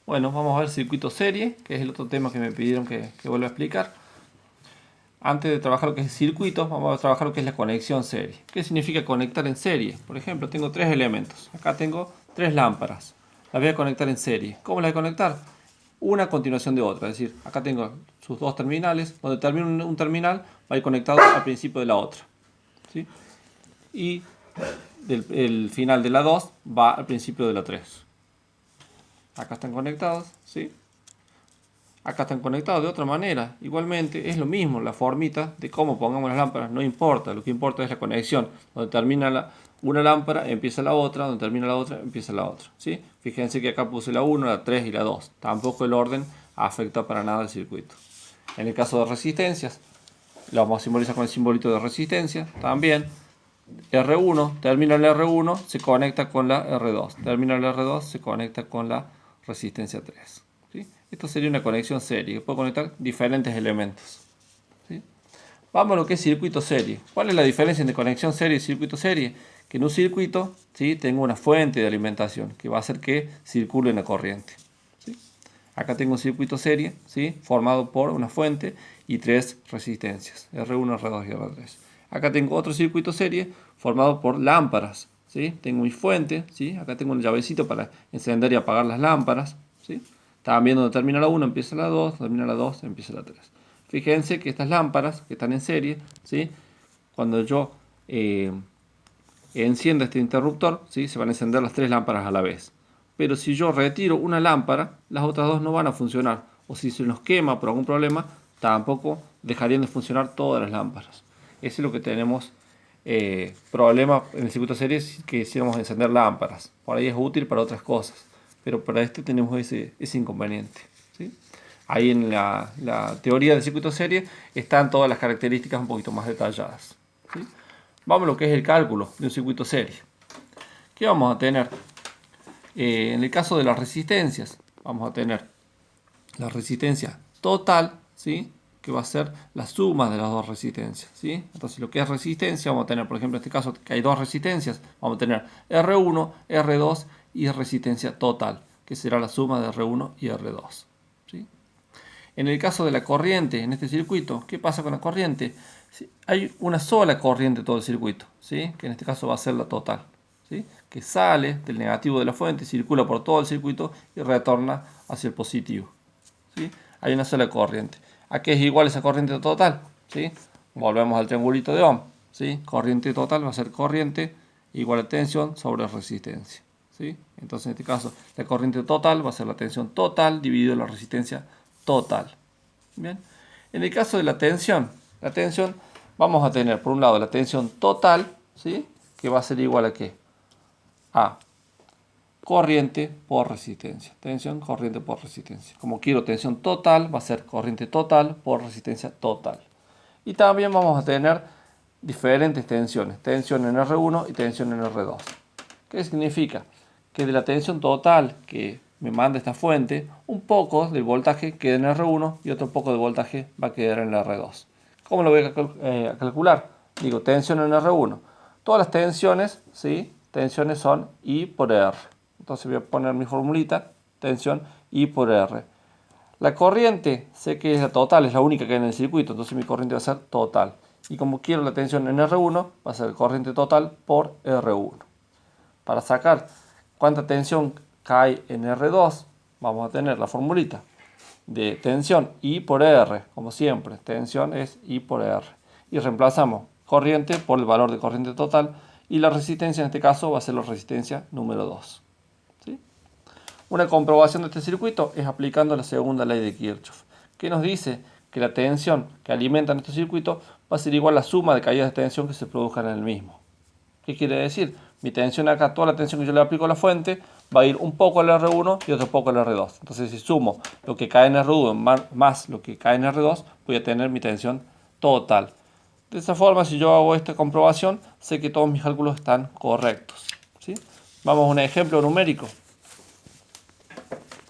Bueno, vamos a ver circuito serie, que es el otro tema que me pidieron que vuelva a explicar. Antes de trabajar lo que es circuitos, vamos a trabajar lo que es la conexión serie. ¿Qué significa conectar en serie? Por ejemplo, tengo tres elementos. Acá tengo tres lámparas. Las voy a conectar en serie. ¿Cómo las voy a conectar? Una a continuación de otra. Es decir, acá tengo sus dos terminales. Donde termina un terminal, va a ir conectado al principio de la otra. ¿Sí? Y el final de la 2 va al principio de la 3. Acá están conectados, ¿sí? Acá están conectados de otra manera. Igualmente es lo mismo, la formita de cómo pongamos las lámparas no importa. Lo que importa es la conexión. Donde termina una lámpara, empieza la otra. Donde termina la otra, empieza la otra. ¿Sí? Fíjense que acá puse la 1, la 3 y la 2. Tampoco el orden afecta para nada el circuito. En el caso de resistencias, lo vamos a simbolizar con el simbolito de resistencia. También R1, termina el R1, se conecta con la R2. Termina el R2, se conecta con la resistencia 3. ¿Sí? Esto sería una conexión serie, que puede conectar diferentes elementos. ¿Sí? Vamos a lo que es circuito serie. ¿Cuál es la diferencia entre conexión serie y circuito serie? Que en un circuito, ¿sí?, tengo una fuente de alimentación que va a hacer que circule una corriente. ¿Sí? Acá tengo un circuito serie, ¿sí?, formado por una fuente y tres resistencias, R1, R2 y R3. Acá tengo otro circuito serie formado por lámparas. ¿Sí? Tengo mi fuente, ¿sí? Acá tengo un llavecito para encender y apagar las lámparas. ¿Sí? También donde termina la 1 empieza la 2, termina la 2 empieza la 3. Fíjense que estas lámparas que están en serie, ¿sí?, cuando yo encienda este interruptor, ¿sí?, se van a encender las tres lámparas a la vez. Pero si yo retiro una lámpara, las otras dos no van a funcionar. O si se nos quema por algún problema, tampoco dejarían de funcionar todas las lámparas. Ese es lo que tenemos problema en el circuito serie, que quisiéramos encender lámparas. Por ahí es útil para otras cosas, pero para este tenemos ese inconveniente. ¿Sí? Ahí en la teoría del circuito serie están todas las características un poquito más detalladas. ¿Sí? Vamos a lo que es el cálculo de un circuito serie. ¿Qué vamos a tener? En el caso de las resistencias, vamos a tener la resistencia total, ¿sí?, que va a ser la suma de las dos resistencias. ¿Sí? Entonces, lo que es resistencia, vamos a tener, por ejemplo, en este caso, que hay dos resistencias, vamos a tener R1, R2 y resistencia total, que será la suma de R1 y R2. ¿Sí? En el caso de la corriente en este circuito, ¿qué pasa con la corriente? Hay una sola corriente en todo el circuito, ¿sí?, que en este caso va a ser la total, ¿sí?, que sale del negativo de la fuente, circula por todo el circuito y retorna hacia el positivo. ¿Sí? Hay una sola corriente. ¿A qué es igual esa corriente total? ¿Sí? Volvemos al triangulito de Ohm. ¿Sí? Corriente total va a ser corriente igual a tensión sobre resistencia. ¿Sí? Entonces, en este caso, la corriente total va a ser la tensión total dividido la resistencia total. Bien. En el caso de la tensión vamos a tener, por un lado, la tensión total, ¿sí?, que va a ser igual a ¿qué? A corriente por resistencia. Tensión, corriente por resistencia. Como quiero tensión total, va a ser corriente total por resistencia total. Y también vamos a tener diferentes tensiones. Tensión en R1 y tensión en R2. ¿Qué significa? Que de la tensión total que me manda esta fuente, un poco del voltaje queda en R1 y otro poco de voltaje va a quedar en R2. ¿Cómo lo voy a calcular? Digo, tensión en R1. Todas las tensiones, ¿sí?, tensiones son I por R. Entonces voy a poner mi formulita, tensión I por R. La corriente, sé que es la total, es la única que hay en el circuito, entonces mi corriente va a ser total. Y como quiero la tensión en R1, va a ser corriente total por R1. Para sacar cuánta tensión cae en R2, vamos a tener la formulita de tensión I por R, como siempre, tensión es I por R. Y reemplazamos corriente por el valor de corriente total y la resistencia en este caso va a ser la resistencia número 2. ¿Sí? Una comprobación de este circuito es aplicando la segunda ley de Kirchhoff, que nos dice que la tensión que alimenta nuestro circuito va a ser igual a la suma de caídas de tensión que se produzcan en el mismo. ¿Qué quiere decir? Mi tensión acá, toda la tensión que yo le aplico a la fuente, va a ir un poco al R1 y otro poco al R2. Entonces, si sumo lo que cae en R1 más lo que cae en R2, voy a tener mi tensión total. De esa forma, si yo hago esta comprobación, sé que todos mis cálculos están correctos. ¿Sí? Vamos a un ejemplo numérico.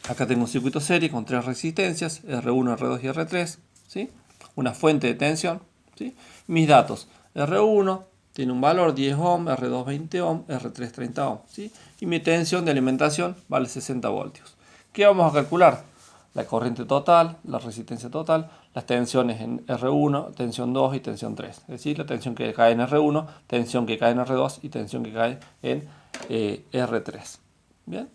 Acá tengo un circuito serie con tres resistencias, R1, R2 y R3. ¿Sí? Una fuente de tensión. ¿Sí? Mis datos, R1 tiene un valor 10 ohm, R2 20 ohm, R3 30 ohm. ¿Sí? Y mi tensión de alimentación vale 60 voltios. ¿Qué vamos a calcular? La corriente total, la resistencia total, las tensiones en R1, tensión 2 y tensión 3. Es decir, la tensión que cae en R1, tensión que cae en R2 y tensión que cae en R3. Bien.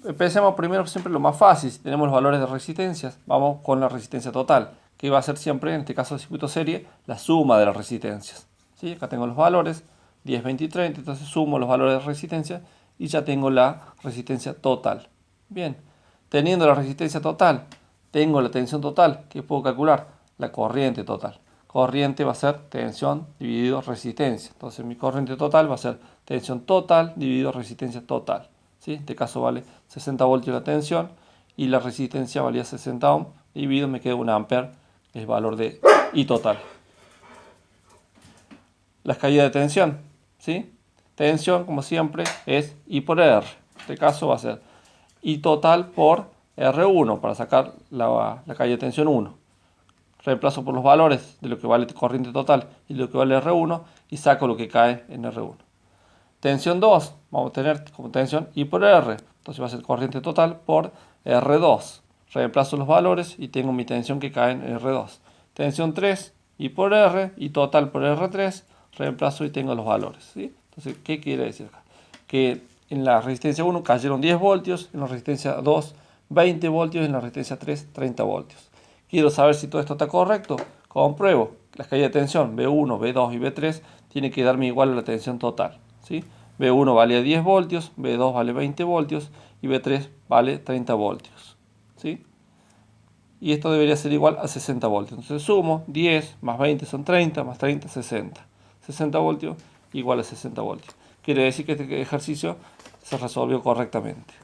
Empecemos primero siempre lo más fácil. Si tenemos los valores de resistencias, vamos con la resistencia total, que va a ser siempre, en este caso de circuito serie, la suma de las resistencias. ¿Sí? Acá tengo los valores, 10, 20 y 30, entonces sumo los valores de resistencia y ya tengo la resistencia total. Bien, teniendo la resistencia total, tengo la tensión total, que puedo calcular, la corriente total. Corriente va a ser tensión dividido resistencia. Entonces mi corriente total va a ser tensión total dividido resistencia total. ¿Sí? En este caso vale 60 voltios la tensión y la resistencia valía 60 ohms, dividido me queda 1 ampere, que es el valor de I total. Las caídas de tensión, ¿sí? Tensión, como siempre, es I por R. En este caso va a ser I total por R1 para sacar la caída de tensión 1. Reemplazo por los valores de lo que vale corriente total y lo que vale R1 y saco lo que cae en R1. Tensión 2, vamos a tener como tensión I por R. Entonces va a ser corriente total por R2. Reemplazo los valores y tengo mi tensión que cae en R2. Tensión 3, I por R, y total por R3. Reemplazo y tengo los valores. ¿Sí? Entonces, ¿qué quiere decir acá? Que en la resistencia 1 cayeron 10 voltios, en la resistencia 2 20 voltios y en la resistencia 3 30 voltios. Quiero saber si todo esto está correcto. Compruebo. Las caídas de tensión B1, B2 y B3 tienen que darme igual a la tensión total. ¿Sí? B1 vale 10 voltios, B2 vale 20 voltios y B3 vale 30 voltios. ¿Sí? Y esto debería ser igual a 60 voltios. Entonces sumo 10 más 20 son 30, más 30 60. 60 voltios igual a 60 voltios. Quiere decir que este ejercicio se resolvió correctamente.